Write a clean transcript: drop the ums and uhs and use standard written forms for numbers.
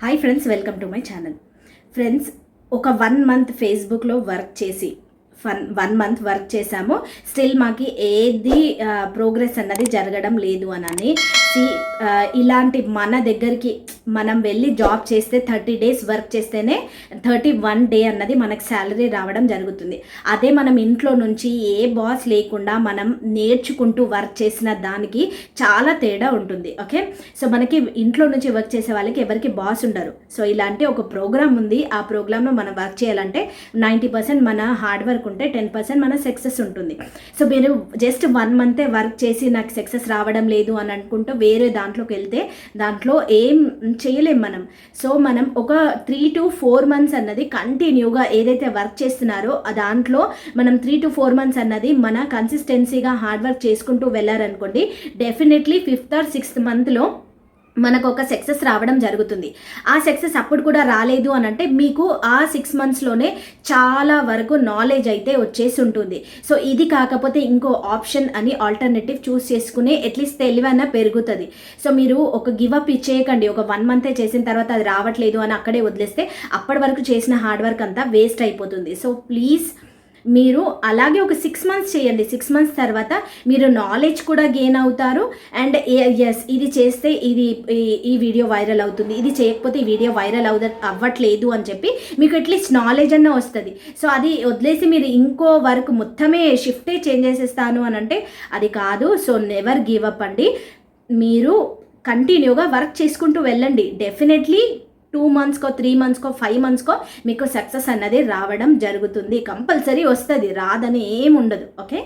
Hi friends, welcome to my channel. Friends, ఒక 1 month ఫేస్బుక్లో work చేసి 1 మంత్ వర్క్ చేశాము. స్టిల్ మాకు ఏది ప్రోగ్రెస్ అన్నది జరగడం లేదు అని ఇలాంటి మన దగ్గరికి మనం వెళ్ళి జాబ్ చేస్తే 30 డేస్ వర్క్ చేస్తేనే 31 డే అన్నది మనకు శాలరీ రావడం జరుగుతుంది. అదే మనం ఇంట్లో నుంచి ఏ బాస్ లేకుండా మనం నేర్చుకుంటూ వర్క్ చేసిన దానికి చాలా తేడా ఉంటుంది. ఓకే, సో మనకి ఇంట్లో నుంచి వర్క్ చేసే వాళ్ళకి ఎవరికి బాస్ ఉండరు. సో ఇలాంటి ఒక ప్రోగ్రామ్ ఉంది. ఆ ప్రోగ్రాంలో మనం వర్క్ చేయాలంటే 90% మన హార్డ్ వర్క్ ఉంటే 10% మన సక్సెస్ ఉంటుంది. సో మీరు జస్ట్ 1 మంతే వర్క్ చేసి నాకు సక్సెస్ రావడం లేదు అని అనుకుంటూ వేరే దాంట్లోకి వెళ్తే దాంట్లో ఏం చేయలేం మనం. సో మనం ఒక 3 to 4 months అన్నది కంటిన్యూగా ఏదైతే వర్క్ చేస్తున్నారో దాంట్లో మనం 3 to 4 months అన్నది మన కన్సిస్టెన్సీగా హార్డ్ వర్క్ చేసుకుంటూ వెళ్ళారనుకోండి, డెఫినెట్లీ 5th or 6th మంత్లో మనకు ఒక సక్సెస్ రావడం జరుగుతుంది. ఆ సక్సెస్ అప్పుడు కూడా రాలేదు అని అంటే మీకు ఆ 6 monthsలోనే చాలా వరకు నాలెడ్జ్ అయితే వచ్చేసి ఉంటుంది. సో ఇది కాకపోతే ఇంకో ఆప్షన్ అని ఆల్టర్నేటివ్ చూస్ చేసుకునే అట్లీస్ట్ తెలివైనా పెరుగుతుంది. సో మీరు ఒక గివప్ ఇచ్చేయకండి. ఒక 1 మంతే చేసిన తర్వాత అది రావట్లేదు అని అక్కడే వదిలేస్తే అప్పటి వరకు చేసిన హార్డ్ వర్క్ అంతా వేస్ట్ అయిపోతుంది. సో ప్లీజ్ మీరు అలాగే ఒక 6 months చేయండి. 6 months తర్వాత మీరు నాలెడ్జ్ కూడా గెయిన్ అవుతారు. అండ్ ఎస్, ఇది చేస్తే ఈ వీడియో వైరల్ అవుతుంది, ఇది చేయకపోతే ఈ వీడియో వైరల్ అవ్వట్లేదు అని చెప్పి మీకు అట్లీస్ట్ నాలెడ్జ్ అన్న వస్తుంది. సో అది వదిలేసి మీరు ఇంకో వర్క్ మొత్తమే షిఫ్టే చేంజ్ చేసేస్తాను అని అంటే అది కాదు. సో నెవర్ గివ్ అప్ అండి. మీరు కంటిన్యూగా వర్క్ చేసుకుంటూ వెళ్ళండి. డెఫినెట్లీ 2 monthsకో 3 monthsకో 5 monthsకో మీకు సక్సెస్ అన్నది రావడం జరుగుతుంది. కంపల్సరీ వస్తుంది, రాదని ఏముండదు. ఓకే.